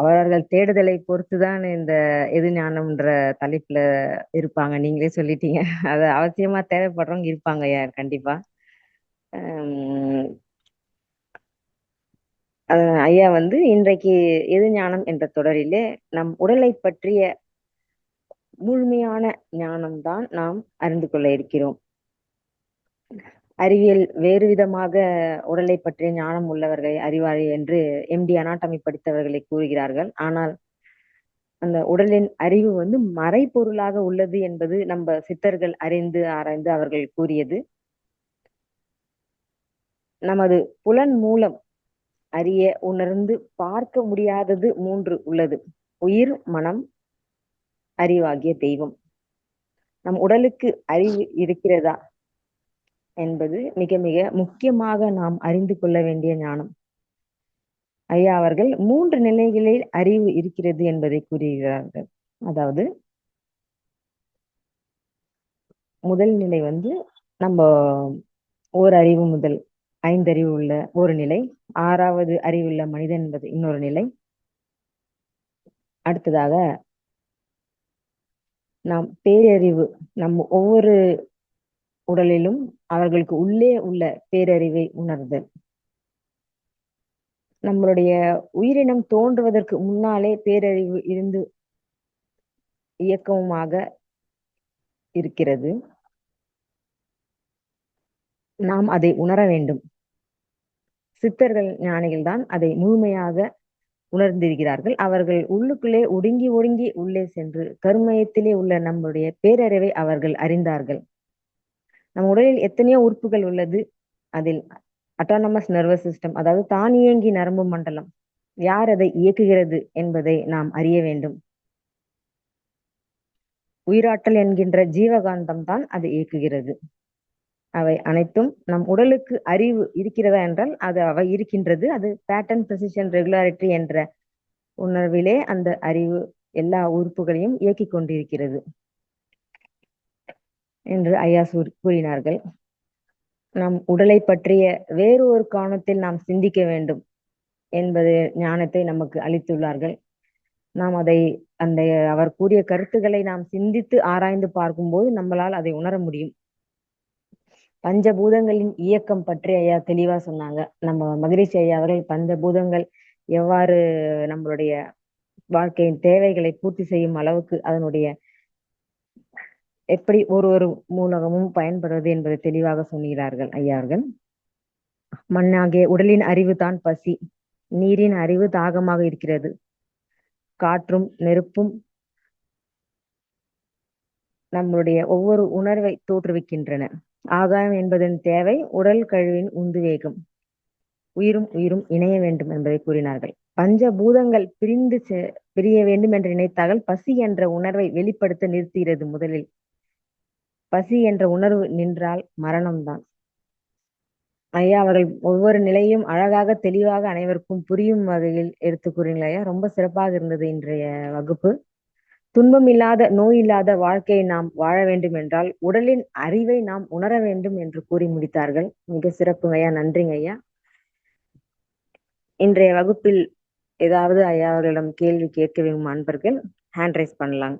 அவரவர்கள் தேடுதலை பொறுத்துதான் இந்த எது ஞானம்ன்ற தலைப்புல இருப்பாங்க. நீங்களே சொல்லிட்டீங்க. அது அவசியமா தேவைப்படுறவங்க இருப்பாங்க கண்டிப்பா. ஹம், ஐயா வந்து இன்றைக்கு எது ஞானம் என்ற தொடரிலே நம் உடலை பற்றிய முழுமையான ஞானம்தான் நாம் அறிந்து கொள்ள இருக்கிறோம். அறிவியல் வேறு விதமாக உடலை பற்றிய ஞானம் உள்ளவர்களை அறிவார்கள் என்று எம்டி அனாட்டமி படித்தவர்களை கூறுகிறார்கள். ஆனால் அந்த உடலின் அறிவு வந்து மறைபொருளாக உள்ளது என்பது நம்ம சித்தர்கள் அறிந்து ஆராய்ந்து அவர்கள் கூறியது. நமது புலன் மூலம் அறிய உணர்ந்து பார்க்க முடியாதது 3 உள்ளது: உயிர், மனம், அறிவாகிய தெய்வம். நம் உடலுக்கு அறிவு இருக்கிறதா என்பது மிக மிக முக்கியமாக நாம் அறிந்து கொள்ள வேண்டிய ஞானம். ஐயா அவர்கள் 3 நிலைகளில் அறிவு இருக்கிறது என்பதை கூறுகிறார்கள். அதாவது முதல் நிலை வந்து நம்ம ஓர் அறிவு முதல் 5 அறிவு உள்ள ஒரு நிலை, 6வது அறிவுள்ள மனிதன் என்பது இன்னொரு நிலை. அடுத்ததாக நாம் பேரறிவு, நம்ம ஒவ்வொரு உடலிலும் அவர்களுக்கு உள்ளே உள்ள பேரறிவை உணர்தல். நம்மளுடைய உயிரினம் தோன்றுவதற்கு முன்னாலே பேரறிவு இருந்து இயக்கமுமாக இருக்கிறது. நாம் அதை உணர வேண்டும். சித்தர்கள் ஞானிகள் தான் அதை முழுமையாக உணர்ந்திருக்கிறார்கள். அவர்கள் உள்ளுக்குள்ளே ஒடுங்கி ஒடுங்கி உள்ளே சென்று கருமயத்திலே உள்ள நம்முடைய பேரறிவை அவர்கள் அறிந்தார்கள். நம் உடலில் எத்தனையோ உறுப்புகள் உள்ளது. அதில் அட்டானமஸ் நர்வஸ் சிஸ்டம், அதாவது தானியங்கி நரம்பு மண்டலம், யார் அதை இயக்குகிறது என்பதை நாம் அறிய வேண்டும். உயிராற்றல் என்கின்ற ஜீவகாந்தம் தான் அதை இயக்குகிறது. அவை அனைத்தும் நம் உடலுக்கு அறிவு இருக்கிறதா என்றால் அது அவை இருக்கின்றது. அது பேட்டர்ன், ப்ரெசிஷன், ரெகுலாரிட்டி என்ற உணர்விலே அந்த அறிவு எல்லா உறுப்புகளையும் இயக்கி கொண்டிருக்கிறது என்று ஐயா கூறினார்கள். நம் உடலை பற்றிய வேறு ஒரு கோணத்தில் நாம் சிந்திக்க வேண்டும் என்பது ஞானத்தை நமக்கு அளித்துள்ளார்கள். நாம் அதை அந்த அவர் கூறிய கருத்துக்களை நாம் சிந்தித்து ஆராய்ந்து பார்க்கும்போது நம்மளால் அதை உணர முடியும். பஞ்சபூதங்களின் இயக்கம் பற்றி ஐயா தெளிவா சொன்னாங்க. நம்ம மகரிஷி ஐயா அவர்கள் பஞ்சபூதங்கள் எவ்வாறு நம்மளுடைய வாழ்க்கையின் தேவைகளை பூர்த்தி செய்யும் அளவுக்கு அதனுடைய எப்படி ஒரு ஒரு மூலகமும் பயன்படுவது என்பதை தெளிவாக சொல்கிறார்கள் ஐயா அவர்கள். மண்ணாகிய உடலின் அறிவு தான் பசி, நீரின் அறிவு தாகமாக இருக்கிறது, காற்றும் நெருப்பும் நம்மளுடைய ஒவ்வொரு உணர்வை தோற்றுவிக்கின்றன. ஆகாயம் என்பதன் தேவை உடல் கழிவின் உந்துவேகம். உயிரும் உயிரும் இணைய வேண்டும் என்பதை கூறினார்கள். பஞ்சபூதங்கள் பிரிய வேண்டும் என்று நினைத்தால் பசி என்ற உணர்வை வெளிப்படுத்த நிறுத்துகிறது. முதலில் பசி என்ற உணர்வு நின்றால் மரணம்தான். ஐயா அவர்கள் ஒவ்வொரு நிலையும் அழகாக தெளிவாக அனைவருக்கும் புரியும் வகையில் எடுத்து கூறினீர்கள் ஐயா. ரொம்ப சிறப்பாக இருந்தது இன்றைய வகுப்பு. துன்பம் இல்லாத நோய் இல்லாத வாழ்க்கையை நாம் வாழ வேண்டும் என்றால் உடலின் அறிவை நாம் உணர வேண்டும் என்று கூறி முடித்தார்கள். மிக சிறப்புங்க ஐயா. நன்றிங்க ஐயா. இன்றைய வகுப்பில் ஏதாவது ஐயா அவர்களிடம் கேள்வி கேட்க விரும்பும் அன்பர்கள் ஹேண்ட் ரைஸ் பண்ணலாம்.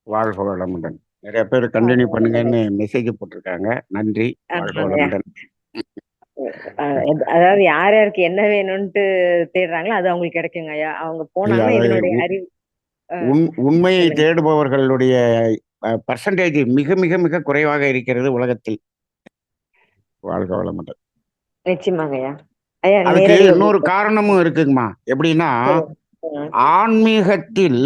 வாழ்க வளமுடன். நிறைய பேர் கண்டினியூ பண்ணுங்கன்னு மெசேஜ் போட்டிருக்காங்க. நன்றி. வாழ்க வளமுடன். அதாவது யார் யாருக்கு என்ன வேணும்ட்டு தேடுறாங்களோ அது அவங்களுக்கு கிடைக்குங்க ஐயா. அவங்க போனாங்கன்னா இதனுடைய அறிவு உண்மையை தேடுபவர்களுடைய பர்சன்டேஜ் மிக மிக மிக குறைவாக இருக்கிறது உலகத்தில். வாழ்க வளமுடன். நிச்சயமாங்க ஐயா. அதுக்கு இன்னொரு காரணமும் இருக்குங்கம்மா. எப்படின்னா, ஆன்மீகத்தில்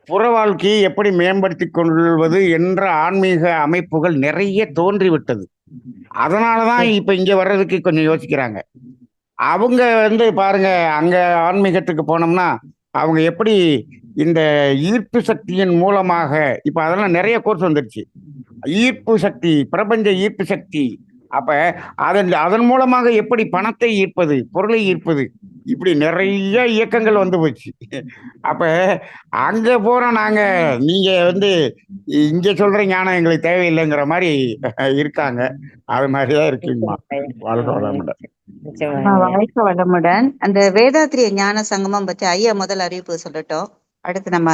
புற வாழ்க்கையை எப்படி மேம்படுத்திக் கொள்வது என்ற ஆன்மீக அமைப்புகள் நிறைய தோன்றிவிட்டது. அதனாலதான் இப்ப இங்க வர்றதுக்கு கொஞ்சம் யோசிக்கிறாங்க. அவங்க பாருங்க, அங்க ஆன்மீகத்துக்கு போனோம்னா அவங்க எப்படி இந்த ஈர்ப்பு சக்தியின் மூலமாக, இப்ப அதெல்லாம் நிறைய கோர்ஸ் வந்துருச்சு. ஈர்ப்பு சக்தி, பிரபஞ்ச ஈர்ப்பு சக்தி. அப்ப அதன் மூலமாக எப்படி பணத்தை ஈர்ப்பது, பொருளை ஈர்ப்பது, இப்படி நிறைய இயக்கங்கள் வந்து போச்சு. அப்ப அங்க போறோம் நாங்க, நீங்க வந்து இங்க சொல்ற ஞானம் எங்களுக்கு தேவையில்லைங்கிற மாதிரி இருக்காங்க. அது மாதிரிதான் இருக்குங்கம்மா. வாழ்க வளமுடன். வாழ்க்கை வளமுடன். அந்த வேதாத்திரிய ஞான சங்கமம் பத்தி ஐயா முதல் அறிவிப்பு சொல்லட்டும். அடுத்து நம்ம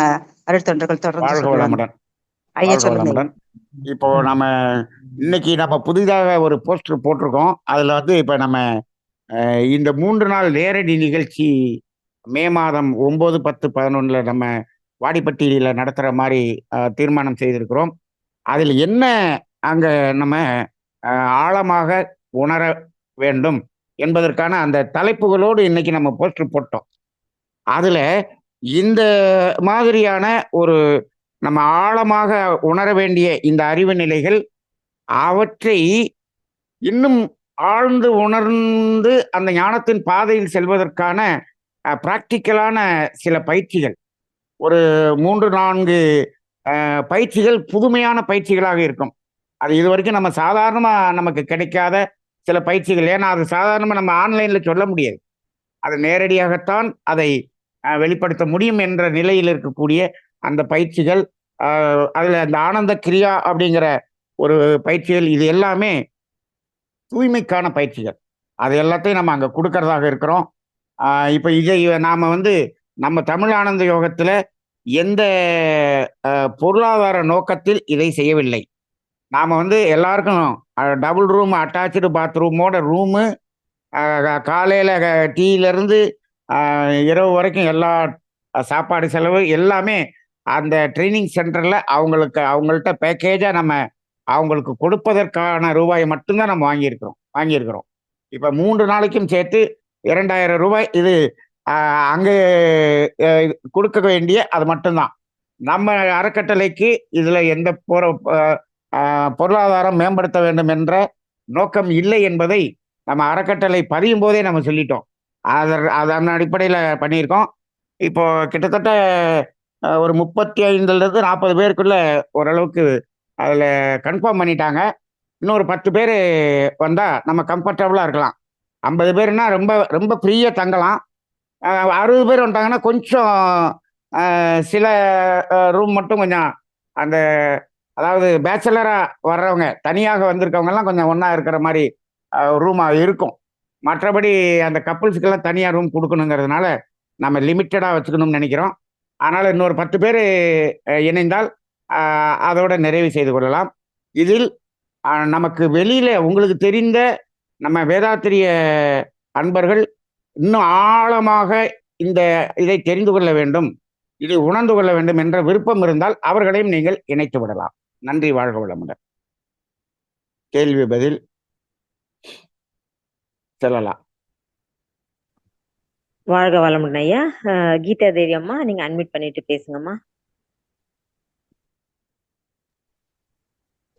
அருட்தொண்டர்கள் தொடர்ந்து வாழ்க சொல்லுவாங்க. வளமுடன். ஐயா வாழ்க சொல்லுங்க. வளமுடன். இப்போ நம்ம இன்னைக்கு நம்ம புதிதாக ஒரு போஸ்டர் போட்டிருக்கோம். அதுல வந்து இப்ப நம்ம இந்த 3 நாள் நேரடி நிகழ்ச்சி மே மாதம் 9, 10, 11 நம்ம வாடிப்பட்டியில நடத்துற மாதிரி தீர்மானம் செய்திருக்கிறோம். அதில் என்ன அங்க நம்ம ஆழமாக உணர வேண்டும் என்பதற்கான அந்த தலைப்புகளோடு இன்னைக்கு நம்ம போஸ்டர் போட்டோம். அதுல இந்த மாதிரியான ஒரு நம்ம ஆழமாக உணர வேண்டிய இந்த அறிவு நிலைகள், அவற்றை இன்னும் ஆழ்ந்து உணர்ந்து அந்த ஞானத்தின் பாதையில் செல்வதற்கான பிராக்டிக்கலான சில பயிற்சிகள், ஒரு 3, 4 பயிற்சிகள் புதுமையான பயிற்சிகளாக இருக்கும். அது இது வரைக்கும் நம்ம சாதாரணமா நமக்கு கிடைக்காத சில பயிற்சிகள். ஏன்னா அது சாதாரணமா நம்ம ஆன்லைன்ல சொல்ல முடியாது. அது நேரடியாகத்தான் அதை வெளிப்படுத்த முடியும் என்ற நிலையில் இருக்கக்கூடிய அந்த பயிற்சிகள், அதுல அந்த ஆனந்த கிரியா அப்படிங்கிற ஒரு பயிற்சிகள், இது எல்லாமே தூய்மைக்கான பயிற்சிகள். அது எல்லாத்தையும் நம்ம அங்க கொடுக்கறதாக இருக்கிறோம். இப்ப இதை நாம வந்து நம்ம தமிழ் ஆனந்த யோகத்துல எந்த பொருளாதார நோக்கத்தில் இதை செய்யவில்லை. நாம வந்து எல்லாருக்கும் டபுள் ரூம் அட்டாச்சு பாத்ரூமோட ரூமு, காலையில டீல இருந்து இரவு வரைக்கும் எல்லா சாப்பாடு செலவு எல்லாமே அந்த ட்ரைனிங் சென்டர்ல அவங்கள்ட்ட பேக்கேஜா நம்ம அவங்களுக்கு கொடுப்பதற்கான ரூபாயை மட்டும்தான் நம்ம வாங்கியிருக்கிறோம். இப்ப 3 நாளைக்கும் சேர்த்து 2000 ரூபாய் இது அங்கே கொடுக்க வேண்டிய அது மட்டும்தான். நம்ம அறக்கட்டளைக்கு இதுல எந்த பொருளாதாரம் மேம்படுத்த வேண்டும் என்ற நோக்கம் இல்லை என்பதை நம்ம அறக்கட்டளை பதியும் போதே நம்ம சொல்லிட்டோம். அதன் அடிப்படையில் பண்ணியிருக்கோம். இப்போ கிட்டத்தட்ட ஒரு 35 40 பேருக்குள்ள ஓரளவுக்கு அதில் கன்ஃபார்ம் பண்ணிட்டாங்க. இன்னொரு 10 பேர் வந்தால் நம்ம கம்ஃபர்டபுளாக இருக்கலாம். 50 பேர்னா ரொம்ப ரொம்ப ஃப்ரீயாக தங்கலாம். 60 பேர் வந்துட்டாங்கன்னா கொஞ்சம் சில ரூம் மட்டும் கொஞ்சம் அந்த, அதாவது பேச்சலராக வர்றவங்க தனியாக வந்திருக்கவங்கெல்லாம் கொஞ்சம் ஒன்றா இருக்கிற மாதிரி ரூமாக இருக்கும். மற்றபடி அந்த கப்புள்ஸுக்கெல்லாம் தனியாக ரூம் கொடுக்கணுங்கிறதுனால நம்ம லிமிட்டடாக வச்சுக்கணும்னு நினைக்கிறோம். அதனால் இன்னொரு 10 பேர் இணைந்தால் அதோட நிறைவு செய்து கொள்ளலாம். இதில் நமக்கு வெளியில் உங்களுக்கு தெரிந்த நம்ம வேதாத்திரிய அன்பர்கள் இன்னும் ஆழமாக இதை தெரிந்து கொள்ள வேண்டும், இதை உணர்ந்து கொள்ள வேண்டும் என்ற விருப்பம் இருந்தால் அவர்களையும் நீங்கள் இணைத்து விடலாம். நன்றி. வாழ்க வளமுடன். கேள்வி பதில் செல்லலாம். வாழ்க வளமுடன் ஐயா. கீதா தேவி அம்மா, நீங்க அட்மிட் பண்ணிட்டு பேசுங்கம்மா.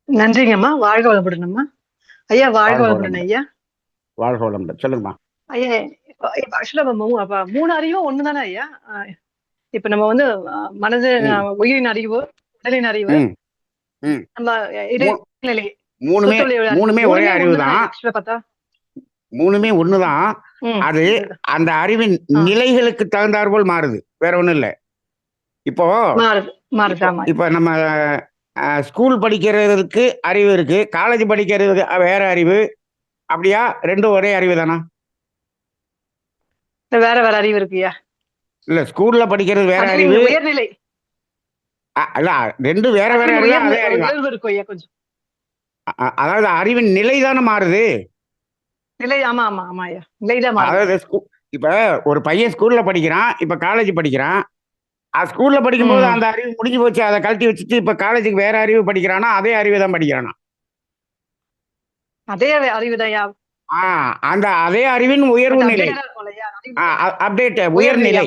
நன்றிங்கம்மா. வாழ்க வளமுடன் அம்மா. ஐயா வாழ்க வளமுடன் ஐயா. வாழ்க வளமுடன். சொல்லுங்கம்மா ஐயா. ஆக்சுவலா 3 அறிவும் ஒண்ணுதானே ஐயா? இப்ப நம்ம வந்து மனது, உயிரின் அறிவு, உடலின் அறிவு, நம்ம இடைநிலை, மூணுமே ஒரே அறிவு தான். மூணுமே ஒண்ணுதான். அது அந்த அறிவின் நிலைகளுக்கு தகுந்தாற்போல் மாறுது, வேற ஒண்ணும் இல்ல. இப்போ இப்ப நம்ம ஸ்கூல் படிக்கிறதுக்கு அறிவு இருக்கு, காலேஜ் படிக்கிறதுக்கு வேற அறிவு. அப்படியா? ரெண்டும் ஒரே அறிவு தானா? வேற வேற அறிவு இருக்குயா? இல்ல, ஸ்கூல்ல படிக்கிறது வேற அறிவு, உயர்நிலை இல்ல, ரெண்டும் வேற வேற அறிவு. அதே அறிவு. அதாவது அறிவின் நிலை தானே மாறுது. நிலை. ஆமா ஆமா ஆமா ஐயா, நிலைதான் மாறுது. அதாவது இப்ப ஒரு பையன் ஸ்கூல்ல படிக்கிறான், இப்ப காலேஜ் படிக்கிறான். ஸ்கூல்ல படிக்கும்போது அந்த அறிவு முடிஞ்சு போச்சு, அதை கழட்டி வச்சுட்டு இப்ப காலேஜுக்கு வேற அறிவு படிக்கிறானா? அதே அறிவு தான் படிக்கிறானா? அதே அறிவுதான். அந்த அதே அறிவின் உயர்வு நிலை, அப்டேட், உயர்நிலை.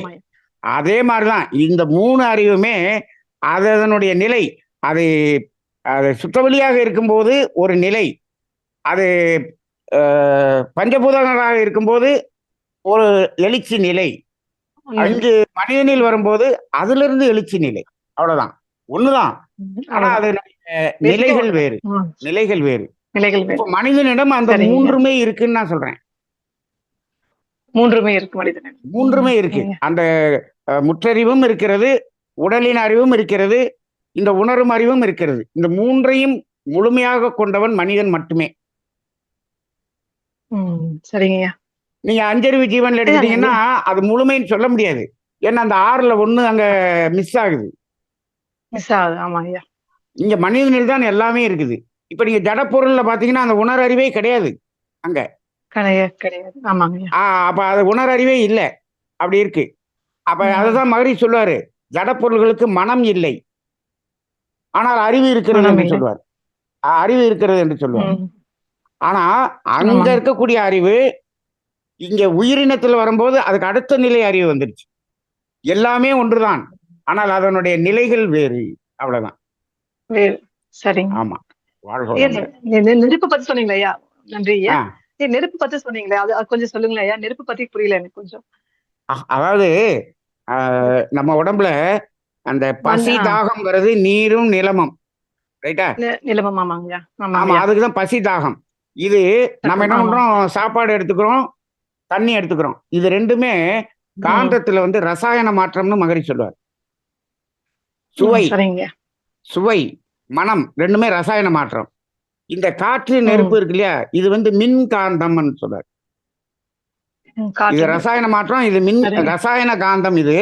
அதே மாதிரிதான் இந்த 3 அறிவுமே அதனுடைய நிலை. அது சுத்தவெளியாக இருக்கும்போது ஒரு நிலை, அது பஞ்சபூதங்களாக இருக்கும்போது ஒரு எழுச்சி நிலை, 5 மனிதனில் வரும்போது அதுல இருந்து எழுச்சி நிலை. அவ்வளவுதான், ஒண்ணுதான். ஆனா அது நிலைகள் வேறு, நிலைகள் வேறு. மனிதனிடம் அந்த 3மே இருக்குன்னு நான் சொல்றேன். மூன்றுமே இருக்கு மனிதனிடம். மூன்றுமே இருக்கு. அந்த முற்றறிவும் இருக்கிறது, உடலின் அறிவும் இருக்கிறது, இந்த உணரும் அறிவும் இருக்கிறது. இந்த மூன்றையும் முழுமையாக கொண்டவன் மனிதன் மட்டுமே. சரிங்கய்யா. நீங்க அஞ்சறிவு ஜீவன்ல எடுத்துட்டீங்கன்னா அது முழுமைன்னு சொல்ல முடியாது. ஏன்னா அந்த 6ல் 1 அங்க மிஸ் ஆகுது. ஆமா ஐயா. இங்க மனிதனில் தான் எல்லாமே இருக்குது. இப்ப நீங்க ஜடப்பொருள்ல பாத்தீங்கன்னா அந்த உணர்வறிவே கிடையாது அங்க. கிடையாது. ஆமாங்க. அப்ப அது உணர்வறிவே இல்ல. அப்படி இருக்கு. அப்ப அதுதான் மகரிஷி சொல்லுவாரு, ஜடப்பொருள்களுக்கு மனம் இல்லை, ஆனால் அறிவு இருக்கிறது என்று சொல்லுவார். அறிவு இருக்கிறது என்று சொல்லுவார். ஆனா அங்க இருக்கக்கூடிய அறிவு இங்க உயிரினத்துல வரும்போது அதுக்கு அடுத்த நிலை அறிவு வந்துருச்சு. எல்லாமே ஒன்றுதான், ஆனால் அதனுடைய நிலைகள் வேறு. அவ்வளவுதான். சரிங்க. ஆமா. நெருப்பு பத்தி சொன்னீங்களா ஐயா? நன்றி ஐயா. நெருப்பு பத்தி சொன்னீங்களே, அது கொஞ்சம் சொல்லுங்களேன் ஐயா. நெருப்பு பத்தி புரியல எனக்கு கொஞ்சம். அதாவது நம்ம உடம்புல அந்த பசி தாகம்ங்கிறது நீரும் நிலமும், ரைட்டா? நிலமும். ஆமாங்க. ஆமா, அதுக்குதான் பசி தாகம். இது நம்ம என்ன பண்றோம், சாப்பாடு எடுத்துக்கிறோம், தண்ணி எடுத்துக்கிறோம். இது ரெண்டுமே காந்தத்துல வந்து ரசாயன மாற்றம்னு மகரிஷி சொல்லுவார். சுவை, மனம் ரெண்டுமே ரசாயன மாற்றம். இந்த காற்று நெருப்பு இருக்கு இல்லையா, இது வந்து மின் காந்தம்னு சொல்றாரு. இது ரசாயன மாற்றம், இது மின் ரசாயன காந்தம். இது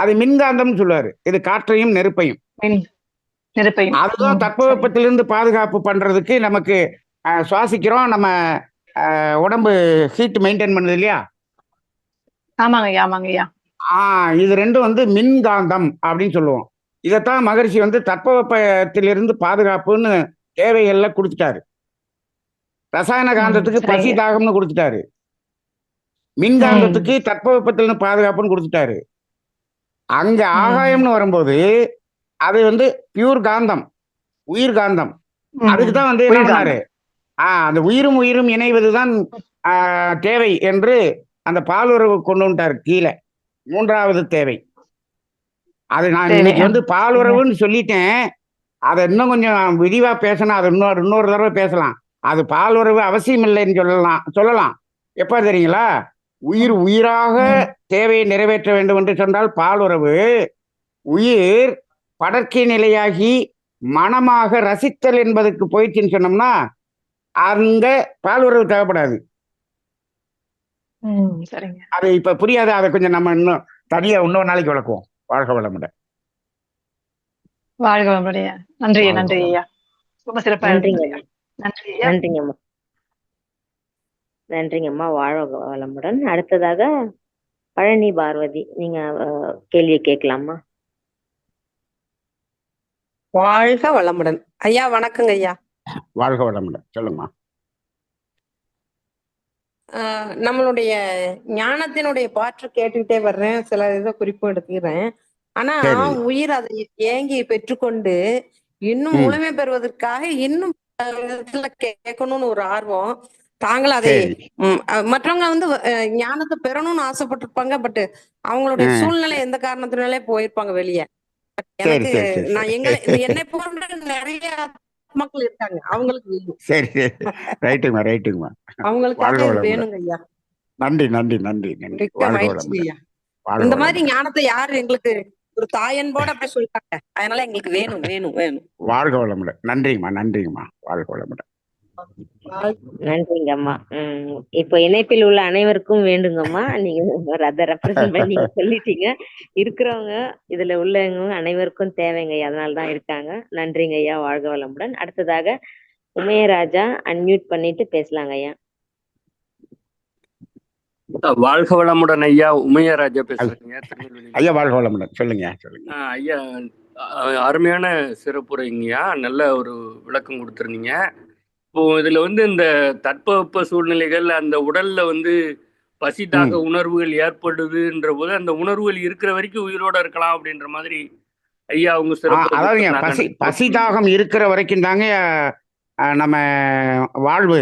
அது மின்காந்தம் சொல்லுவாரு. இது காற்றையும் நெருப்பையும். அதுதான் தட்பவெப்பத்திலிருந்து பாதுகாப்பு பண்றதுக்கு நமக்கு சுவாசிக்கிறோம். நம்ம உடம்பு ஹீட் மெயின்டைன் பண்ணுது இல்லையா? இது ரெண்டும் வந்து மின்காந்தம் அப்படின்னு சொல்லுவோம். இதைத்தான் மகரிஷி வந்து தட்பவெப்பத்திலிருந்து பாதுகாப்புன்னு தேவைகள்ல கொடுத்துட்டாரு. ரசாயன காந்தத்துக்கு பசி தாகம்னு கொடுத்துட்டாரு, மின்காந்தத்துக்கு தட்பவெப்பத்திலிருந்து பாதுகாப்புன்னு கொடுத்துட்டாரு. அங்க ஆகாயம்னு வரும்போது அது வந்து பியூர் காந்தம், உயிர் காந்தம். அதுக்குதான் வந்து என்ன பண்ணாரு, அந்த உயிரும் உயிரும் இணைவதுதான் தேவை என்று அந்த பாலுறவு கொண்டு வந்துட்டாரு கீழே. 3வது தேவை அது. நான் இன்னைக்கு வந்து பாலுறவுன்னு சொல்லிட்டேன். அதை இன்னும் கொஞ்சம் விரிவா பேசணும். அது இன்னொரு தடவை பேசலாம். அது பாலுறவு அவசியம் இல்லைன்னு சொல்லலாம். எப்ப தெரியுங்களா? உயிர் உயிராக தேவையை நிறைவேற்ற வேண்டும் என்று சொன்னால் பாலுறவு. உயிர் படர்க்கை நிலையாகி மனமாக ரசித்தல் என்பதற்கு போயிடுச்சுன்னு சொன்னோம்னா அங்க பாலுறவு தேவைப்படாது. அது இப்ப புரியாது. அதை கொஞ்சம் நம்ம இன்னும் தனியா இன்னொரு நாளைக்கு விளக்குவோம். வாழ்க வளமுடன். வாழ்க வளமுடைய. நன்றி நன்றி ஐயா. ரொம்ப சிறப்பா. நன்றிங்கம்மா. நன்றிங்கம்மா. வாழ்க வளமுடன். அடுத்ததாக பழனி பார்வதி, நீங்க கேள்வி கேட்கலாமா? வாழ்க வளமுடன் ஐயா. வணக்கங்க ஐயா. வாழ்க வளமுடன். சொல்லுங்கம்மா. நம்மளுடைய ஞானத்தினுடைய பாற்று கேட்டுக்கிட்டே வர்றேன். சில இதை குறிப்பு எடுத்துக்கிறேன். ஆனா உயிர் அதை ஏங்கி பெற்றுக்கொண்டு இன்னும் முழுமை பெறுவதற்காக இன்னும் விதத்துல கேட்கணும்னு ஒரு ஆர்வம். தாங்கள் அதை மற்றவங்க வந்து ஞானத்தை பெறணும்னு ஆசைப்பட்டிருப்பாங்க. பட் அவங்களுடைய சூழ்நிலை எந்த காரணத்தினாலே போயிருப்பாங்க வெளியே. எனக்கு நான் என்னை போன்ற நிறைய மக்கள் இருக்காங்க. அவங்களுக்கு அவங்களுக்காக வேணுங்க ஐயா. நன்றி நன்றி நன்றி நன்றி. இந்த மாதிரி ஞானத்தை யாரு எங்களுக்கு ஒரு தாயன்போட அப்படி சொல்லிட்டாங்க. அதனால எங்களுக்கு வேணும் வேணும் வேணும். வாழ்க வளமுடன். நன்றிங்கம்மா நன்றிங்கம்மா. வாழ்க வளமுடன். நன்றிங்கம்மா. இப்போ இணைப்பில் உள்ள அனைவருக்கும் வேண்டுங்கம்மா. நீங்க அதை ரெப்ரசென்ட் பண்ணி சொல்லிட்டீங்க. இருக்கிறவங்க இதுல உள்ளவங்க அனைவருக்கும் தேவைங்க. அதனாலதான் இருக்காங்க. நன்றிங்க ஐயா. வாழ்க வளமுடன். அடுத்ததாக உமையராஜா அன்மியூட் பண்ணிட்டு பேசலாங்க ஐயா. வாழ்க வளமுடன் ஐயா. உமையராஜா பேசுறீங்க. ஐயா வாழ்க வளமுடன். சொல்லுங்க சொல்லுங்க ஐயா. அருமையான சிறப்புரைங்கய்யா. நல்ல ஒரு விளக்கம் கொடுத்துருந்தீங்க. இப்போ இதுல வந்து இந்த தட்பவெப்ப சூழ்நிலைகள், அந்த உடல்ல வந்து பசிதாக உணர்வுகள் ஏற்படுதுன்ற போது அந்த உணர்வுகள் இருக்கிற வரைக்கும் உயிரோட இருக்கலாம் அப்படின்ற மாதிரி ஐயா அவங்க சிறப்பு. பசிதாகம் இருக்கிற வரைக்கும் தாங்க நம்ம வாழ்வு.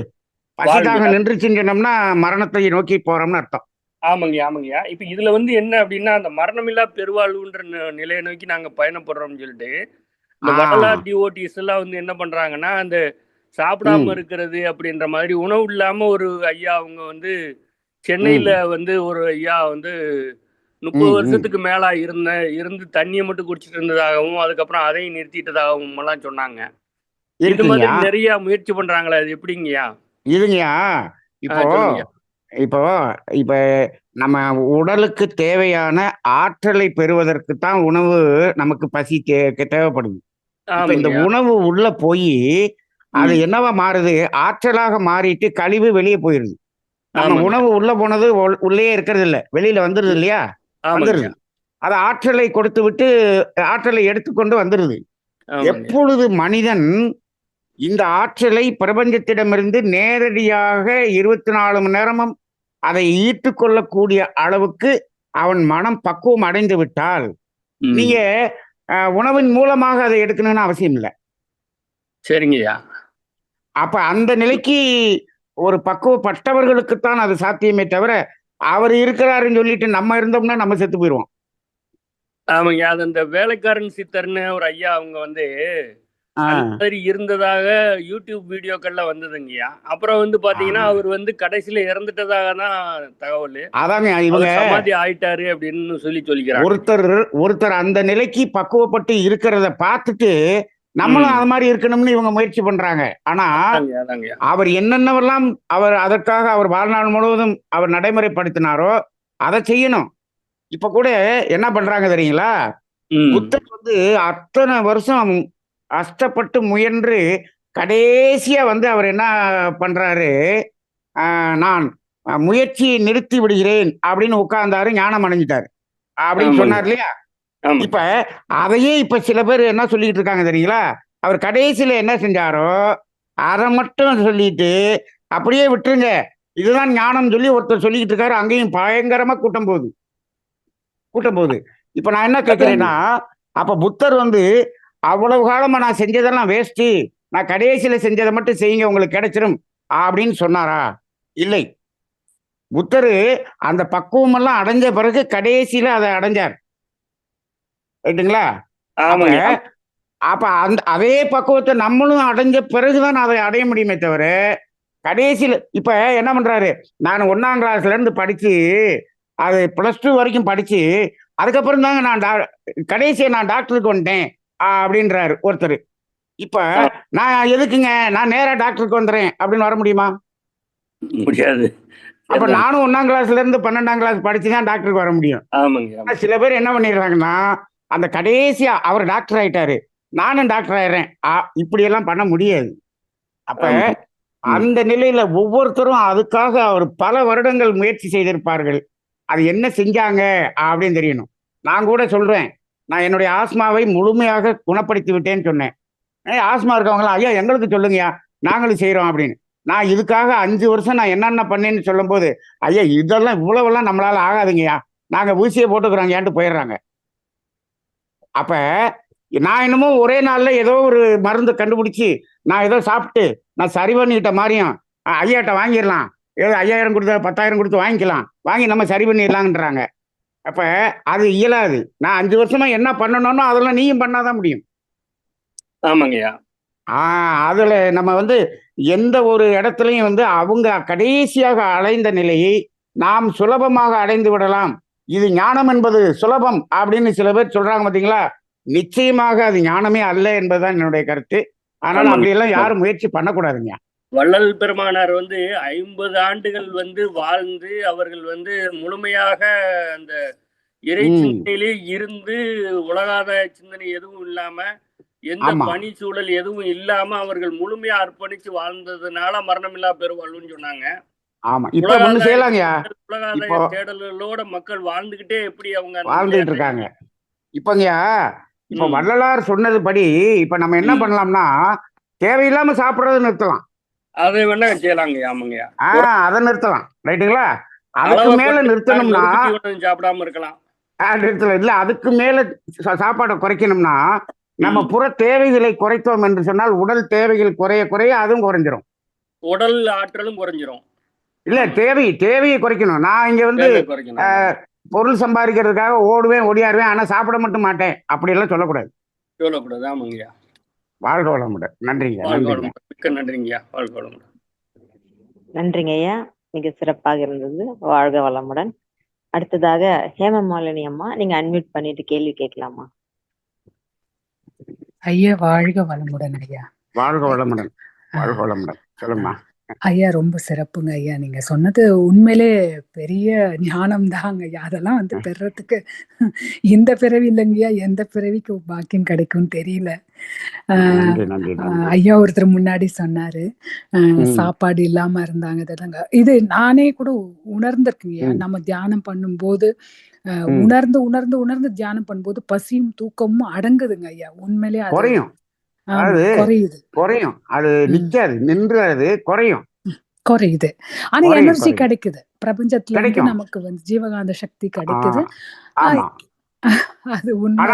பசிதாகம் நின்றுச்சுன்னு சொன்னோம்னா மரணத்தை நோக்கி போறோம்னு அர்த்தம். ஆமாங்கய்யா. இப்ப இதுல வந்து என்ன அப்படின்னா, அந்த மரணமில்லா பெருவாழ்வுன்ற நிலையை நோக்கி நாங்க பயணப்படுறோம்னு சொல்லிட்டு இந்த வடலார் டிஓடிஸ் எல்லாம் வந்து என்ன பண்றாங்கன்னா, அந்த சாப்பிடாம இருக்கிறது அப்படின்ற மாதிரி உணவு இல்லாம ஒரு ஐயா அவங்க வந்து சென்னையில வந்து ஒரு ஐயா வந்து 30 வருஷத்துக்கு மேல இருந்து தண்ணியை மட்டும் குடிச்சிட்டு இருந்ததாகவும் அதுக்கப்புறம் அதையும் நிறுத்திட்டதாகவும் எல்லாம் சொன்னாங்க. இது மாதிரி இருக்குங்கய்யா. நிறைய முயற்சி பண்றாங்களா? அது எப்படிங்கய்யா? இதுங்கய்யா, இப்போ சொல்லுங்க. இப்போ இப்ப நம்ம உடலுக்கு தேவையான ஆற்றலை பெறுவதற்கு தான் உணவு நமக்கு பசி தேவைப்படுது. இப்ப இந்த ஆமாங்கய்யா. உணவு உள்ள போய் அது என்னவா மாறுது? ஆற்றலாக மாறிட்டு கழிவு வெளியே போயிருது. நம்ம ஆமாங்க. உணவு உள்ள போனது உள்ளேயே இருக்கிறது இல்ல, வெளியில வந்துருது இல்லையா? ஆமாங்க. வந்துருது. அது ஆற்றலை கொடுத்து விட்டு ஆற்றலை எடுத்துக்கொண்டு வந்துருது. ஆமாங்க. எப்பொழுது மனிதன் இந்த ஆற்றலை பிரபஞ்சத்திடமிருந்து நேரடியாக 24 மணி நேரமும் அதை ஈர்த்து கொள்ளக்கூடிய அளவுக்கு அவன் மனம் பக்குவம் அடைந்து விட்டால், நீங்க உணவின் மூலமாக அதை எடுக்கணும்னு அவசியம் இல்லை. சரிங்கய்யா. அப்ப அந்த நிலைக்கு ஒரு பக்குவப்பட்டவர்களுக்குத்தான் அது சாத்தியமே தவிர, அவர் இருக்கிறாருன்னு சொல்லிட்டு நம்ம இருந்தோம்னா நம்ம செத்து போயிடுவோம். ஆமாங்க. அது அந்த வேலைக்காரன் சித்தர்னு ஒரு ஐயா அவங்க வந்து அந்த மாதிரி இருந்ததாக யூடியூப் வீடியோக்கள்ல வந்ததுங்கய்யா. அப்புறம் வந்து பாத்தீங்கன்னா அவர் வந்து கடைசியில இறந்துட்டதாக தான் தகவல். அதாங்க இவங்க சமாதி ஆயிட்டாரு அப்படின்னு சொல்லிக்கிறாங்க. ஒருத்தர் அந்த நிலைக்கு பக்குவப்பட்டு இருக்கிறத பார்த்துட்டு நம்மளும் அது மாதிரி இருக்கணும்னு இவங்க முயற்சி பண்றாங்க. ஆனா அவர் என்னென்னவெல்லாம் அவர் அதற்காக அவர் வாழ்நாள் முழுவதும் அவர் நடைமுறைப்படுத்தினாரோ அதை செய்யணும். இப்ப கூட என்ன பண்றாங்க தெரியுங்களா? புத்தர் வந்து அத்தனை வருஷம் கஷ்டப்பட்டு முயன்று கடைசியா வந்து அவர் என்ன பண்றாரு, நான் முயற்சியை நிறுத்தி விடுகிறேன் அப்படின்னு உட்கார்ந்தாரு, ஞானம் அடைஞ்சிட்டாரு அப்படின்னு சொன்னார் இல்லையா? இப்ப அதையே இப்ப சில பேர் என்ன சொல்லிட்டு இருக்காங்க தெரியுங்களா? அவர் கடைசியில என்ன செஞ்சாரோ அதை மட்டும் சொல்லிட்டு அப்படியே விட்டுருங்க, இதுதான் ஞானம் சொல்லி ஒருத்தர் சொல்லிக்கிட்டு இருக்காரு. அங்கேயும் பயங்கரமா கூட்டம் போகுது. இப்ப நான் என்ன கேட்கிறேன்னா, அப்ப புத்தர் வந்து அவ்வளவு காலமா நான் செஞ்சதெல்லாம் வேஸ்ட், நான் கடைசியில செஞ்சதை மட்டும் செய்யுங்க உங்களுக்கு கிடைச்சிரும் அப்படின்னு சொன்னாரா? இல்லை. புத்தர் அந்த பக்குவம் எல்லாம் அடைஞ்ச பிறகு கடைசியில அதை அடைஞ்சார். ரைட்டுங்களா? அப்ப அதே பக்குவத்தை நம்மளும் அடைஞ்ச பிறகுதான் அதை அடைய முடியுமே தவிர, கடைசியில் இப்ப என்ன பண்றாரு, நான் 1ஆம் கிளாஸ்ல இருந்து படிச்சு அது +2 வரைக்கும் படிச்சு அதுக்கப்புறம் தாங்க நான் கடைசியை நான் டாக்டருக்கு வந்துட்டேன் அப்படின்றாரு ஒருத்தர். இப்ப நான் எதுக்குங்க நான் நேரா டாக்டருக்கு வந்துடுறேன் அப்படின்னு வர முடியுமா? முடியாது. அப்ப நானும் 1ஆம் கிளாஸ்ல இருந்து 12ஆம் கிளாஸ் படிச்சுதான் டாக்டருக்கு வர முடியும். சில பேர் என்ன பண்ணிடுறாங்கன்னா, அந்த கடைசியா அவர் டாக்டர் ஆயிட்டாரு, நானும் டாக்டர் ஆயிடுறேன், இப்படி எல்லாம் பண்ண முடியாது. அப்ப அந்த நிலையில ஒவ்வொருத்தரும் அதுக்காக அவர் பல வருடங்கள் முயற்சி செய்திருப்பார்கள். அது என்ன செஞ்சாங்க அப்படின்னு தெரியணும். நான் கூட சொல்றேன், நான் என்னுடைய ஆஸ்மாவை முழுமையாக குணப்படுத்தி விட்டேன்னு சொன்னேன். ஆஸ்மா இருக்கவங்களாம் ஐயா எங்களுக்கு சொல்லுங்கய்யா நாங்களும் செய்யறோம் அப்படின்னு. நான் இதுக்காக 5 வருஷம் நான் என்னென்ன பண்ணேன்னு சொல்லும் போது, ஐயா இதெல்லாம் இவ்வளவெல்லாம் நம்மளால ஆகாதுங்கய்யா, நாங்க ஊசியை போட்டுக்கிறோம் ஏன்ட்டு போயிடுறாங்க. அப்ப நான் என்னமோ ஒரே நாள்ல ஏதோ ஒரு மருந்து கண்டுபிடிச்சு நான் ஏதோ சாப்பிட்டு நான் சரி பண்ணிட்ட மாதிரியும் ஐயாட்ட வாங்கிடலாம், ஏதோ 5000 கொடுத்து 10,000 கொடுத்து வாங்கிக்கலாம், வாங்கி நம்ம சரி பண்ணிடலாங்கன்றாங்க. அப்ப அது இயலாது. நான் 5 வருஷமா என்ன பண்ணணும்னோ அதெல்லாம் நீயும் பண்ணாதான் முடியும். ஆமாங்கய்யா. அதுல நம்ம வந்து எந்த ஒரு இடத்துலையும் வந்து அவங்க கடைசியாக அடைந்த நிலையை நாம் சுலபமாக அடைந்து விடலாம், இது ஞானம் என்பது சுலபம் அப்படின்னு சில பேர் சொல்றாங்க பாத்தீங்களா? நிச்சயமாக அது ஞானமே அல்ல என்பதுதான் என்னுடைய கருத்து. அதனால அப்படியெல்லாம் யாரும் முயற்சி பண்ணக்கூடாதுங்க. வள்ளல் பெருமானார் வந்து 50 ஆண்டுகள் வந்து வாழ்ந்து அவர்கள் வந்து முழுமையாக அந்த இறை சிந்தனையிலே இருந்து உலகாதாய சிந்தனை எதுவும் இல்லாம எந்த பணி சூழல் எதுவும் இல்லாம அவர்கள் முழுமையா அர்ப்பணிச்சு வாழ்ந்ததுனால மரணமில்லா பெருவாழ்வுன்னு சொன்னாங்க. உலகாதாய தேடல்களோட மக்கள் வாழ்ந்துகிட்டே எப்படி அவங்க வாழ்ந்துட்டு இருக்காங்க. இப்ப வள்ளலார் சொன்னது படி இப்ப நம்ம என்ன பண்ணலாம்னா, தேவையில்லாம சாப்பிடுறதை நிறுத்தலாம். அதை வேணா செய்யலாங்க. ஆமாங்க, அதை நிறுத்தலாம். ரைட்டுங்களா? அதுக்கு மேல நிறுத்தணும்னா சாப்பிடாம இருக்கலாம். நிறுத்தல இல்ல, அதுக்கு மேல சாப்பாடை குறைக்கணும்னா நம்ம புற தேவைகளை குறைத்தோம் என்று சொன்னால் உடல் தேவைகள் குறைய குறைய அதுவும் குறைஞ்சிரும், உடல் ஆற்றலும் குறைஞ்சிரும். இல்ல தேவையை குறைக்கணும். நான் இங்க வந்து பொருள் சம்பாதிக்கிறதுக்காக ஓடுவேன் ஓடியாருவேன், ஆனா சாப்பிட மட்டும் மாட்டேன் அப்படி எல்லாம் சொல்லக்கூடாது. ஆமாங்கய்யா. வாழ்க வளமுடன். நன்றிங்க. மிக்க நன்றிங்கய்யா. வாழ்க வளமுடன். நன்றிங்க ஐயா. மிக சிறப்பாக இருந்தது. வாழ்க வளமுடன். அடுத்ததாக ஹேமமாலினி அம்மா, நீங்க அன்மியூட் பண்ணிட்டு கேள்வி கேட்கலாமா? ஐயா வாழ்க வளமுடன் ஐயா. வாழ்க வளமுடன். வாழ்க வளமுடன். சொல்லுங்கம்மா. ஐயா ரொம்ப சிறப்புங்க ஐயா. நீங்க சொன்னது உண்மையிலே பெரிய ஞானம் தாங்க ஐயா. அதெல்லாம் பெறறதுக்கு இந்த பிறவி இல்லைங்கய்யா, எந்த பிறவிக்கு பாக்கியம் கிடைக்கும்னு தெரியல. ஐயா ஒருத்தர் முன்னாடி சொன்னாரு சாப்பாடு இல்லாம இருந்தாங்க. இதெல்லாங்க இது நானே கூட உணர்ந்திருக்கேங்கய்யா. நம்ம தியானம் பண்ணும்போது உணர்ந்து உணர்ந்து உணர்ந்து தியானம் பண்ணும்போது பசியும் தூக்கமும் அடங்குதுங்க ஐயா. உண்மையிலே குறையும். குறையும். அது நிக்காது, நின்றது குறையும். குறையுது. ஆனா எனர்ஜி கிடைக்குது. பிரபஞ்சத்துல இருந்து நமக்கு ஜீவகாந்த சக்தி கிடைக்குது. அது உண்மை.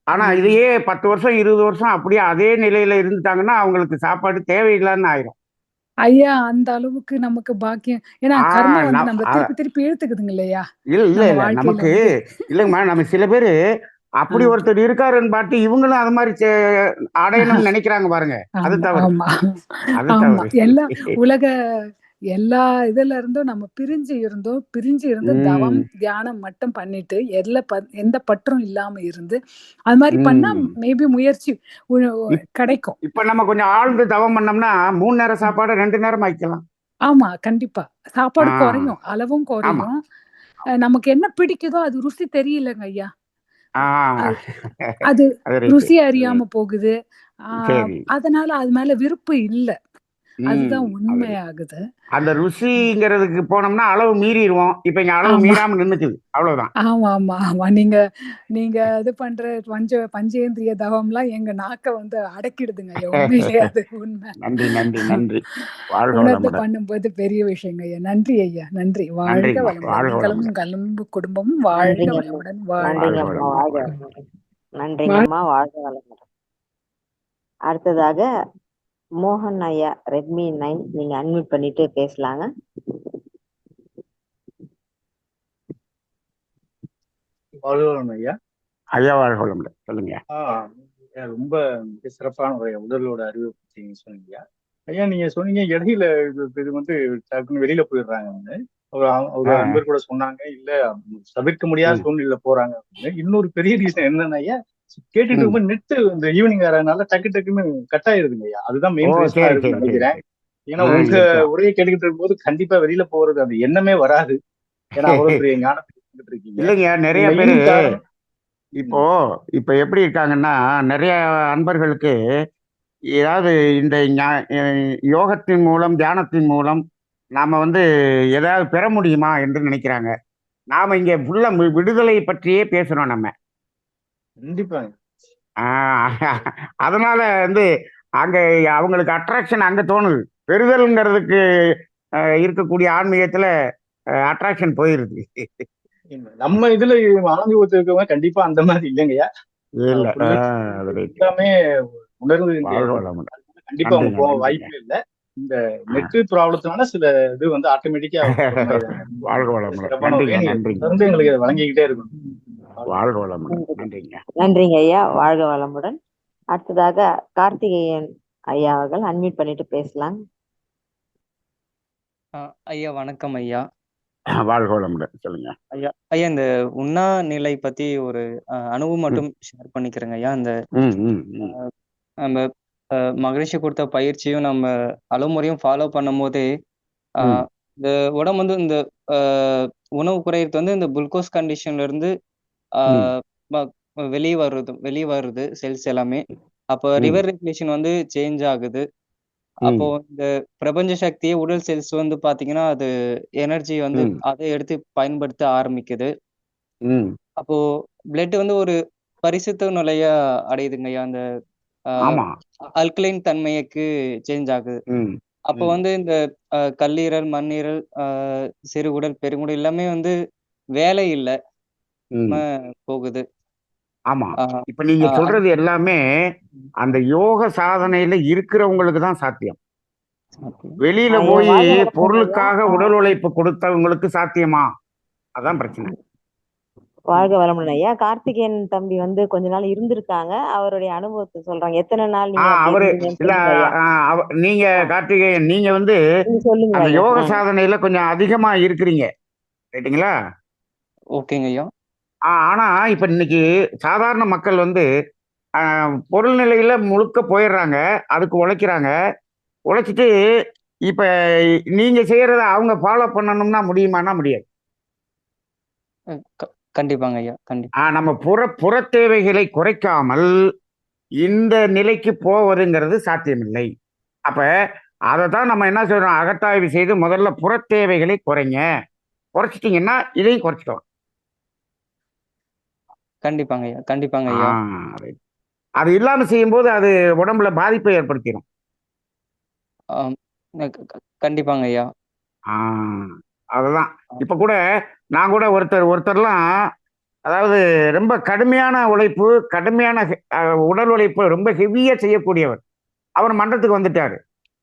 ஆனா இதையே 10 வருஷம் 20 வருஷம் அப்படியே அதே நிலையில இருந்துட்டாங்கன்னா அவங்களுக்கு சாப்பாடு தேவையில்லைன்னு ஆயிரும். ஐயா அந்த அளவுக்கு நமக்கு பாக்கியம். ஏன்னா கர்மம் நம்ம திருப்பி திருப்பி இழுத்துக்குதுங்க இல்லையா? இல்ல நமக்கு இல்லைங்கம்மா. நம்ம சில பேரு அப்படி ஒருத்தர் இருக்காருன்னு பாட்டு இவங்களும் அது மாதிரி அடையணும்னு நினைக்கிறாங்க பாருங்க. அது தவறு. எல்லா உலக எல்லா இதுல இருந்தும் நம்ம பிரிஞ்சு இருந்து தவம் தியானம் மட்டும் பண்ணிட்டு எந்த பற்றும் இல்லாம இருந்து அது மாதிரி பண்ணா மேபி முயற்சி கிடைக்கும். இப்ப நம்ம கொஞ்சம் ஆழ்ந்து தவம் பண்ணோம்னா 3 நேரம் சாப்பாடு 2 நேரம் ஆயிக்கலாம். ஆமா கண்டிப்பா. சாப்பாடு குறையும், அளவும் குறையும். நமக்கு என்ன பிடிக்குதோ அது ருசி தெரியலங்க ஐயா. அது ருசி அறியாம போகுது. அதனால அது மேல விருப்பம் இல்ல. அதுதான் உண்மையாகுது. அந்த ருசிங்கிறதுக்கு போனோம்னா அளவு மீறிடுவோம். இப்ப இங்க அளவு மீறாம நின்னுக்குது. அவ்வளவுதான். ஆமா ஆமா ஆமா. நீங்க இது பண்ற பஞ்சேந்திரிய தவம்லாம் எங்க நாக்க அடக்கிடுதுங்க. உண்மையிலே அது உண்மை. நன்றி நன்றி நன்றி. உணர்ந்து பண்ணும்போது பெரிய விஷயங்க ஐயா. நன்றி ஐயா. நன்றி. வாழ்க வளமுடன். கலம்பு குடும்பமும் வாழ்க வளமுடன். நன்றிங்கம்மா. வாழ்க வளமுடன். அடுத்ததாக மோகன் ஐயா ரெட்மி 9, நீங்க அன்மியூட் பண்ணிட்டு பேசலாங்க. ஐயா. ஐயா வாழ்க வளமுடன். சொல்லுங்க. ரொம்ப சிறப்பான உடலோட அறிவு பத்தி சொன்னீங்க ஐயா. நீங்க சொன்னீங்க இடையில இது டக்குன்னு வெளியில போயிடுறாங்க. ஒரு அன்பர் கூட சொன்னாங்க, இல்ல தவிர்க்க முடியாத சூழ்நிலையில போறாங்க அப்படின்னு. இன்னொரு பெரிய ரீசன் என்னன்னா ஐயா, கேட்டுட்டு இருக்கும்போது நெட்டு இந்த ஈவினிங் வரனால டக்குன்னு கட் ஆயிருதுங்க ஐயா. அதுதான் மெயின் ரீசனா இருக்குன்னு நினைக்கிறேன். ஏன்னா உங்க உரையை கேட்டுக்கிட்டு இருக்கும்போது கண்டிப்பா வெளியில போறது அந்த எண்ணமே வராது. ஏன்னா அவ்வளவு பெரிய ஞானத்தை இருக்கீங்க. இல்லைங்க, நிறைய பேரு இப்ப எப்படி இருக்காங்கன்னா, நிறைய அன்பர்களுக்கு ஏதாவது இந்த யோகத்தின் மூலம் தியானத்தின் மூலம் நாம ஏதாவது பெற முடியுமா என்று நினைக்கிறாங்க. நாம இங்க ஃபுல்லா விடுதலை பற்றியே பேசுறோம் நம்ம. கண்டிப்பா. அதனால அங்க அவங்களுக்கு அட்ராக்ஷன் அங்க தோணுது. பெறுதல்ங்கிறதுக்கு இருக்கக்கூடிய ஆன்மீகத்துல அட்ராக்ஷன் போயிருது. நம்ம இதுல ஆனந்தத்தை இருக்கவங்க கண்டிப்பா அந்த மாதிரி இல்லைங்கய்யா. எல்லாமே உணர்ந்து கண்டிப்பா அவங்க போக வாய்ப்பு இல்லை. இந்த நெட் ப்ராப்ளத்தினால சில இது ஆட்டோமேட்டிக்கா எங்களுக்கு வழங்கிக்கிட்டே இருக்கணும். வாழ்க வளமுடன். நன்றிங்க ஐயா. வாழ்க வளமுடன். அடுத்ததாக கார்த்திகேயன் ஐயா அவர்கள் அன்மியூட் பண்ணிட்டு பேசலாம். ஐயா வணக்கம் ஐயா. வாழ்க வளமுடன். சொல்லுங்க ஐயா. இந்த உண்ணா நிலை பத்தி ஒரு அனுபவம் மட்டும் ஷேர் பண்ணிக்கிறேங்க ஐயா. அந்த நம்ம மகரிஷி கொடுத்த பயிற்சியும் நம்ம அலுமுறையும் ஃபாலோ பண்ணும் போதே இந்த உடம்பு இந்த உணவு குறையிறது இந்த குளுக்கோஸ் கண்டிஷன்ல இருந்து வெளியே வருது செல்ஸ் எல்லாமே. அப்போ ரிவர் ரெகுலேஷன் சேஞ்ச் ஆகுது. அப்போ இந்த பிரபஞ்ச சக்தியை உடல் செல்ஸ் பாத்தீங்கன்னா அது எனர்ஜி அதை எடுத்து பயன்படுத்த ஆரம்பிக்குது. அப்போ பிளட் ஒரு பரிசுத்த நிலையா அடையுதுங்க ஐயா. அந்த அல்கலைன் தன்மைக்கு சேஞ்ச் ஆகுது. அப்போ இந்த கல்லீரல், மண்ணீரல், சிறுகுடல், பெருங்குடல் எல்லாமே வேலை இல்லை போகுது. ஆமா. இப்ப நீங்க சொல்றது எல்லாமே அந்த யோக சாதனையில இருக்கிறவங்களுக்கு தான் சாத்தியம். வெளியில போய் பொருளுக்காக உடல் உழைப்பு கொடுத்தவங்களுக்கு சாத்தியமா? அதான் பிரச்சனை. வாழ்க வளமுடன் ஐயா. கார்த்திகேயன் தம்பி வந்து கொஞ்ச நாள் இருந்திருக்காங்க. அவருடைய அனுபவத்தை சொல்றாங்க. எத்தனை நாள் நீங்க அப்படி அவரு இருந்தீங்கன்னு இல்ல சொல்லுங்க ஐயா. நீங்க கார்த்திகேயன், நீங்க வந்து நீங்க சொல்லுங்க அந்த ஐயா. யோக சாதனையில கொஞ்சம் அதிகமா இருக்கிறீங்க, ரைட்டுங்களா? ஓகேங்க ஐயா. ஆனா இப்ப இன்னைக்கு சாதாரண மக்கள் வந்து பொருள் நிலையில முழுக்க போயிடுறாங்க, அதுக்கு உழைக்கிறாங்க. உழைச்சிட்டு இப்ப நீங்க செய்யறத அவங்க ஃபாலோ பண்ணணும்னா முடியுமானா முடியாது. கண்டிப்பாங்க ஐயா, கண்டிப்பா. நம்ம புற தேவைகளை குறைக்காமல் இந்த நிலைக்கு போவதுங்கிறது சாத்தியமில்லை. அப்ப அதை தான் நம்ம என்ன சொல்றோம், அகத்தாய்வு செய்து முதல்ல புற தேவைகளை குறைங்க. குறைச்சிட்டீங்கன்னா இதையும் குறைச்சிட்டோம். கண்டிப்பாங்க ஐயா, கண்டிப்பாங்க ஐயா. அது இல்லாம செய்யும்போது அது உடம்புல பாதிப்பை ஏற்படுத்திடும். கண்டிப்பாங்க ஐயா. அதுதான் இப்ப கூட நான் கூட ஒருத்தர்லாம், அதாவது ரொம்ப கடுமையான உழைப்பு, கடுமையான உடல் உழைப்பு ரொம்ப ஹெவியா செய்யக்கூடியவர். அவர் மன்றத்துக்கு வந்துட்டாரு.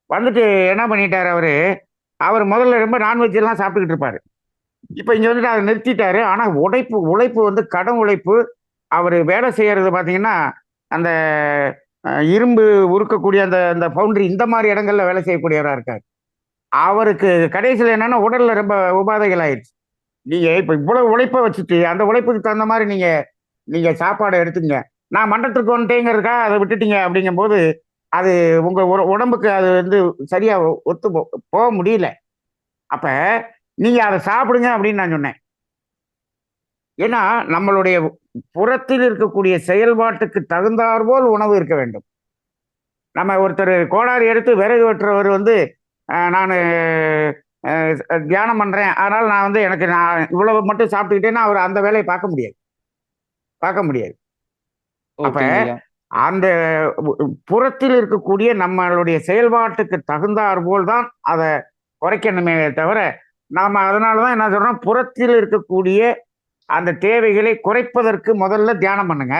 வந்துட்டு என்ன பண்ணிட்டாரு, அவர் முதல்ல ரொம்ப நான்வெஜ் எல்லாம் சாப்பிட்டுக்கிட்டு இருப்பாரு. இப்ப இங்க வந்துட்டு அதை நிறுத்திட்டாரு. ஆனா உழைப்பு வந்து கடும் உழைப்பு. அவர் வேலை செய்யறது பாத்தீங்கன்னா அந்த இரும்பு உருக்கக்கூடிய அந்த பவுண்டரி இந்த மாதிரி இடங்கள்ல வேலை செய்யக்கூடியவரா இருக்காரு. அவருக்கு கடைசியில் என்னன்னா உடல்ல ரொம்ப உபாதைகள் ஆயிடுச்சு. நீங்க இப்ப இவ்வளவு உழைப்பை வச்சுட்டு அந்த உழைப்புக்கு தகுந்த மாதிரி நீங்க சாப்பாடு எடுத்துங்க, நான் மன்றத்துக்கு வந்துட்டேங்கிறதுக்கா அதை விட்டுட்டீங்க அப்படிங்கும் போது அது உங்க உடம்புக்கு அது வந்து சரியா ஒத்து போக முடியல. அப்ப நீங்க அதை சாப்பிடுங்க அப்படின்னு நான் சொன்னேன். ஏன்னா நம்மளுடைய புறத்தில் இருக்கக்கூடிய செயல்பாட்டுக்கு தகுந்தாற்போல் உணவு இருக்க வேண்டும். நம்ம ஒருத்தர் கோடாரி எடுத்து விறகு வெட்டுறவர் வந்து நான் தியானம் பண்றேன், அதனால நான் வந்து நான் இவ்வளவு மட்டும் சாப்பிட்டுக்கிட்டேன்னா அவர் அந்த வேலையை பார்க்க முடியாது. அப்ப அந்த புறத்தில் இருக்கக்கூடிய நம்மளுடைய செயல்பாட்டுக்கு தகுந்தாற்போல் தான் அதை குறைக்கணுமே தவிர, நாம அதனாலதான் என்ன சொல்றோம், புறத்தில் இருக்கக்கூடிய அந்த தேவைகளை குறைப்பதற்கு முதல்ல தியானம் பண்ணுங்க,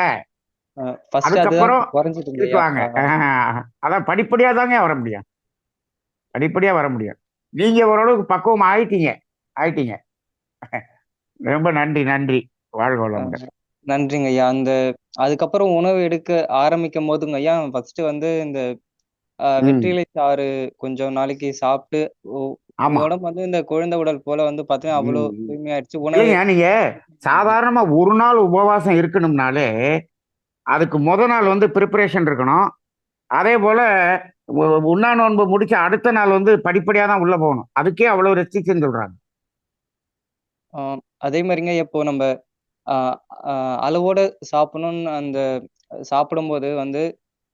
அதுக்கப்புறம் வாங்க. அதான் படிப்படியா தாங்க வர முடியும், படிப்படியா வர முடியும். நீங்க ஓரளவுக்கு பக்குவம் ஆயிட்டீங்க. ரொம்ப நன்றி. வாழ்க வளமுடன். நன்றிங்க ஐயா. அதுக்கப்புறம் உணவு எடுக்க ஆரம்பிக்கும் போதுங்க ஐயா, ஃபர்ஸ்ட் வந்து இந்த வெற்றிலை சாறு கொஞ்சம் நாளைக்கு சாப்பிட்டு உடம்பு வந்து இந்த குழந்தை உடல் போல வந்து பாத்தீங்கன்னா அவ்வளவு தூய்மையாயிடுச்சு. உணவு நீங்க சாதாரணமா ஒரு நாள் உபவாசம் இருக்கணும்னாலே அதுக்கு நாள் வந்து ப்ரிப்பரேஷன் இருக்கணும். அதே போல உண்ணா நோன்பு முடிச்சு அடுத்த நாள் வந்து படிப்படியா தான் உள்ள போகணும். அதுக்கே அவ்வளவு ரெஸ்ட்ரிக்ஷன் சொல்றாங்க. அதே மாதிரிங்க இப்போ நம்ம அளவோட சாப்பிடணும்னு சாப்பிடும்போது வந்து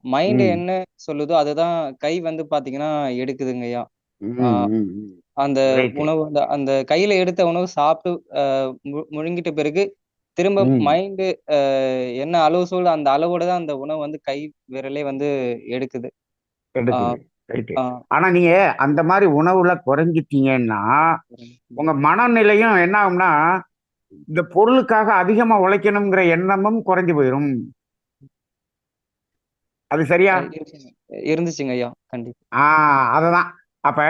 மைண்ட் என்ன சொல்லுதோ அதுதான் கை வந்து பாத்தீங்கன்னா எடுக்குதுங்க ஐயா. அந்த உணவு அந்த கையில எடுத்த உணவு சாப்பிட்டு முழுங்கிட்ட பிறகு திரும்ப மைண்டு என்ன அளவு சொல்ல அந்த அளவோட தான் அந்த உணவு வந்து கை விரலே வந்து எடுக்குது. ஆனா நீங்க அந்த மாதிரி உணவுல குறைஞ்சிட்டீங்கன்னா உங்க மனநிலையும் என்ன ஆகும்னா இந்த பொருளுக்காக அதிகமா உழைக்கணுங்கிற எண்ணமும் குறைஞ்சு போயிடும். அது சரியா இருந்துச்சுங்க ஐயா, கண்டிப்பா. அததான் அப்ப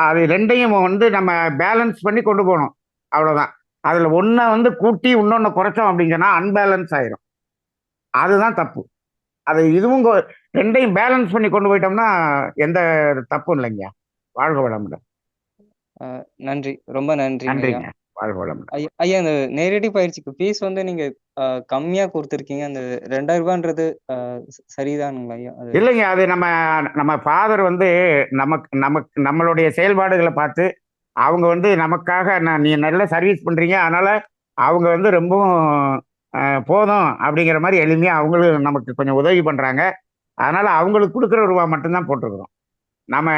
அது ரெண்டையும் வந்து நம்ம பேலன்ஸ் பண்ணி கொண்டு போகணும், அவ்வளவுதான். அதுல ஒன்ன வந்து கூட்டி இன்னொன்னு குறைச்சோம் அப்படிங்கன்னா அன்பேலன்ஸ் ஆயிரும், அதுதான் தப்பு. அது இதுவும் ரெண்டையும் பேலன்ஸ் பண்ணி கொண்டு போயிட்டோம்னா எந்த தப்பும் இல்லைங்க. வாழ்க வளமுடன். நன்றி, ரொம்ப நன்றிங்க. வாழ்க வளமுடன். ஐயா, இந்த நேரடி பயிற்சிக்கு ஃபீஸ் வந்து நீங்க கம்மியா கொடுத்துருக்கீங்க. அந்த 2000 ரூபான்றது சரிதானுங்களா ஐயா? இல்லைங்க, அது நம்ம ஃபாதர் வந்து நம்மளுடைய செயல்பாடுகளை பார்த்து அவங்க வந்து நமக்காக நீ நல்ல சர்வீஸ் பண்றீங்க, அதனால அவங்க வந்து ரொம்பவும் போதும் அப்படிங்கிற மாதிரி எளிமையா அவங்களும் நமக்கு கொஞ்சம் உதவி பண்றாங்க. அதனால அவங்களுக்கு கொடுக்குற ரூபா மட்டும்தான் போட்டிருக்கிறோம். நம்ம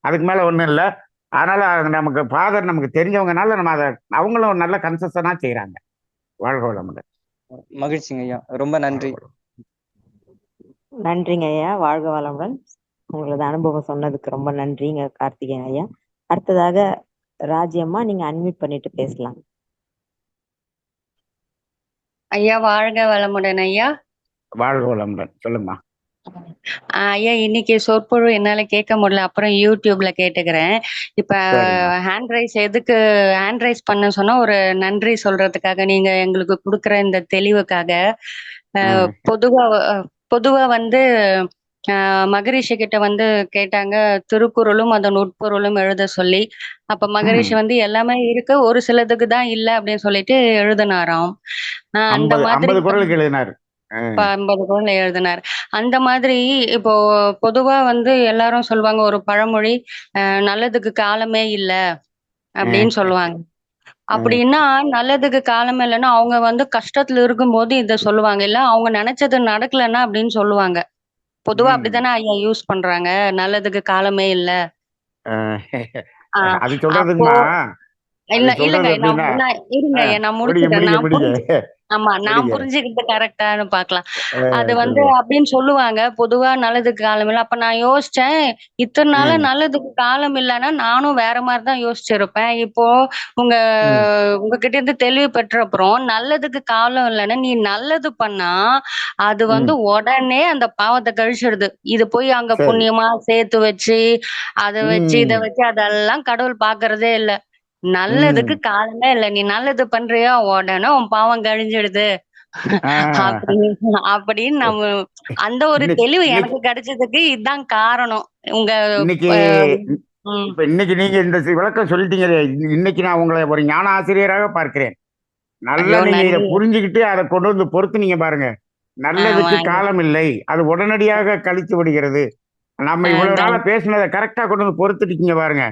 அதுக்கு மேல ஒன்றும் இல்லை. அதனால நமக்கு ஃபாதர் நமக்கு தெரிஞ்சவங்கனால நம்ம அதை அவங்களும் நல்ல கன்செஷனா செய்யறாங்க. வாழ்க வளமுடன். மகிழ்ச்சிங்க ஐயா, ரொம்ப நன்றி. நன்றிங்க ஐயா, வாழ்க வளமுடன். உங்களது அனுபவம் சொன்னதுக்கு ரொம்ப நன்றிங்க கார்த்திகேயன் ஐயா. அடுத்ததாக ராஜியம்மா, நீங்க அன்மியூட் பண்ணிட்டு பேசலாம். ஐயா வாழ்க வளமுடன் ஐயா. வாழ்க வளமுடன், சொல்லுங்கம்மா. ஐயா இன்னைக்கு சொற்பொழிவு என்னால கேட்க முடியல. அப்புறம் யூடியூப்ல கேட்டுக்கிறேன். இப்ப சரிம்மா. ஹேண்ட் ரைஸ் பண்ண சொன்னா ஒரு நன்றி சொல்றதுக்காக நீங்க எங்களுக்கு குடுக்குற இந்த தெளிவுக்காக. ம். பொதுவா பொதுவா வந்து மகரிஷி கிட்ட வந்து கேட்டாங்க, திருக்குறளும் அதன் உட்பொருளும் எழுத சொல்லி. அப்ப மகரிஷி ம். வந்து எல்லாமே இருக்கு, ஒரு சிலதுக்கு தான் இல்ல அப்படின்னு சொல்லிட்டு எழுதினாராம். அந்த 50 மாதிரி 50 குறளுக்கு எழுதினார். 50 குறள் எழுதினார். அந்த மாதிரி இப்போ பொதுவா வந்து எல்லாரும் சொல்லுவாங்க ஒரு பழமொழி, நல்லதுக்கு காலமே இல்ல அப்படின்னு சொல்லுவாங்க. அப்படின்னா நல்லதுக்கு காலமே இல்லைன்னா அவங்க வந்து கஷ்டத்துல இருக்கும்போது இத சொல்லுவாங்க. இல்ல அவங்க நினைச்சது நடக்கலன்னா அப்படின்னு சொல்லுவாங்க. பொதுவா ம். அப்படித்தானே ஐயா யூஸ் பண்றாங்க. நல்லதுக்கு காலமே இல்ல. ஆ அது அப்போ சொல்றதுக்குமா, அது இல்லங்க சொல்றது நான் எப்படின்னா, நான் இருங்க நான் முடிங்க முடிச்சுட்டேன். முடிங்க முடிங்க ஆமா நான் முடிங்க. புரிஞ்சுக்கிட்டு கரெக்டான்னு பார்க்கலாம். அது வந்து சொல்லுங்க. அப்படின்னு சொல்லுவாங்க. பொதுவா நல்லதுக்கு காலம் இல்ல. அப்ப நான் யோசிச்சேன், இத்தன நாளா ம். நல்லதுக்கு காலம் இல்லன்னா நானும் வேற மாரி தான் யோசிச்சிருப்பேன். இப்போ உங்க ம். உங்ககிட்ட இருந்து தெளிவு பெற்ற அப்புறம், நல்லதுக்கு காலம் இல்லன்னா, நீ நல்லது பண்ணா, அது வந்து ம். உடனே அந்த பாவத்த கழிச்சிடுது. இது போய் அங்க சரி. புண்ணியமா சேர்த்து வச்சு, அத வச்சு, இத ம். வச்சு அதெல்லாம் கடவுள் பார்க்கறதே இல்ல. நல்லதுக்கு ம். காலமே இல்ல. நீ நல்லது பண்றியா, உடனே உன் பாவம் கழிஞ்சிடுது. ஆ. அப்படின்னு அப்படின்னு நம்ம அந்த ஒரு இன்னைக்கு தெளிவு இன்னைக்கு எனக்கு கிடைச்சதுக்கு இதுதான் காரணம். உங்க இன்னைக்கு அ ம். இப்ப இன்னைக்கு நீங்க இந்த விளக்கம் சொல்லிட்டீங்களே, இன்னைக்கு நான் உங்களை ஒரு ஞான ஆசிரியராக பார்க்கிறேன். நல்லா ஐயோ! நீங்க இத நன்றி. புரிஞ்சுகிட்டு அதை கொண்டு வந்து பொறுத்துனீங்க பாருங்க. நல்லதுக்கு ஆமாங்க. காலம் இல்லை, அது உடனடியாக கழித்து விடுகிறது. நம்ம இவ்வளவு நாளா அதான். பேசினதை கரெக்டா கொண்டு வந்து பொறுத்துட்டீங்க பாருங்க.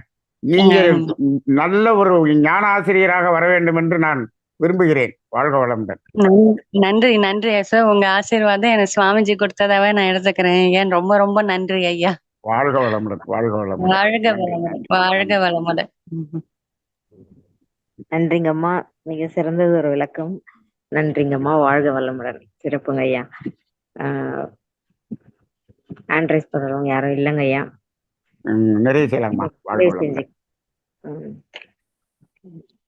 நீங்க ம். நல்ல ஒரு ஞான ஆசிரியராக வர வேண்டும் என்று நான் விரும்புகிறேன். வாழ்க வளமுடன். நன்றி, நன்றி சார். உங்க ஆசீர்வாதம் எனக்கு சுவாமிஜி கொடுத்ததாவே நான் எடுத்துக்கிறேன். ஏன் ரொம்ப ரொம்ப நன்றி ஐயா. வாழ்க வளமுடன். வாழ்க வளமுடன். வாழ்க நன்றி வளமுடன். நன்றி வாழ்க நன்றி. வளமுடன். நன்றிங்கம்மா. மிக சிறந்தது ஒரு விளக்கம். நன்றிங்கம்மா. வாழ்க வளமுடன். சிறப்புங்க ஐயா. ஹேண்ட் ரைஸ் பண்றவங்க யாரும் இல்லைங்க ஐயா. நிறைய செய்யலாங்கம்மா. வாழ்க நிறைய வளமுடன். செஞ்சு